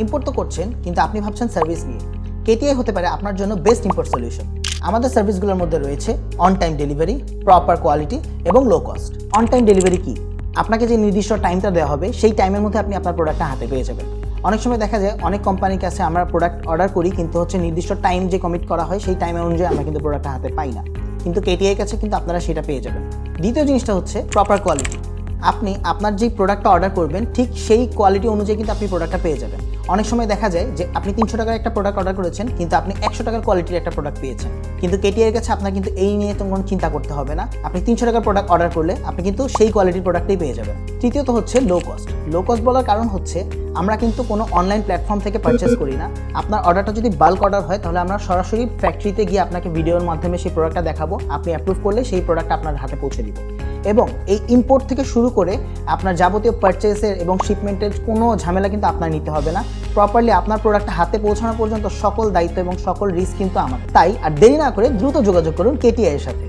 Import তো করছেন কিন্তু আপনি ভাবছেন সার্ভিস নিয়ে। কেটিআই হতে পারে আপনার জন্য বেস্ট ইম্পোর্ট সলিউশন। আমাদের সার্ভিসগুলোর মধ্যে রয়েছে on time delivery, proper quality এবং low cost. On time delivery কি? আপনাকে যে নির্দিষ্ট টাইমটা দেওয়া হবে সেই টাইমের মধ্যে আপনি আপনার প্রোডাক্টটা হাতে পেয়ে যাবেন। অনেক সময় দেখা যায় অনেক কোম্পানির কাছে আমরা প্রোডাক্ট অর্ডার করি কিন্তু নির্দিষ্ট টাইম যে কমিট করা হয় সেই টাইম অনুযায়ী আমরা কিন্তু প্রোডাক্টটা হাতে পাই না, কিন্তু কেটিআই কাছে কিন্তু আপনারা সেটা পেয়ে যাবেন। দ্বিতীয় জিনিসটা হচ্ছে প্রপার কোয়ালিটি। আপনি আপনার যে প্রোডাক্টটা অর্ডার করবেন ঠিক সেই কোয়ালিটি অনুযায়ী কিন্তু আপনি প্রোডাক্টটা পেয়ে যাবেন। অনেক সময় দেখা যায় যে আপনি 300 টাকার একটা প্রোডাক্ট অর্ডার করেছেন কিন্তু আপনি 100 টাকার কোয়ালিটির একটা প্রোডাক্ট পেয়েছেন, কিন্তু কেটিআই এর কাছে আপনার কিন্তু এই নিয়ে কোনো চিন্তা করতে হবে না। আপনি 300 টাকার প্রোডাক্ট অর্ডার করলে আপনি কিন্তু সেই কোয়ালিটির প্রোডাক্টই পেয়ে যাবেন। তৃতীয়ত হচ্ছে লো কস্ট। লো কস্ট বলার কারণ হচ্ছে আমরা কিন্তু কোনো অনলাইন প্ল্যাটফর্ম থেকে পারচেস করি না। আপনার অর্ডারটা যদি বাল্ক অর্ডার হয় তাহলে আমরা সরাসরি ফ্যাক্টরিতে গিয়ে আপনাকে ভিডিওর মাধ্যমে সেই প্রোডাক্টটা দেখাবো, আপনি অ্যাপ্রুভ করলে সেই প্রোডাক্টটা আপনার হাতে পৌঁছে দিব। এবং এই ইম্পোর্ট থেকে শুরু করে আপনার যাবতীয় পারচেসের এবং শিপমেন্টের কোনো ঝামেলা কিন্তু আপনার নিতে হবে না। প্রপারলি আপনার প্রোডাক্টটা হাতে পৌঁছানো পর্যন্ত সকল দায়িত্ব এবং সকল রিস্ক কিন্তু আমাদের। তাই আর দেরি না করে দ্রুত যোগাযোগ করুন কেটিআই এর সাথে।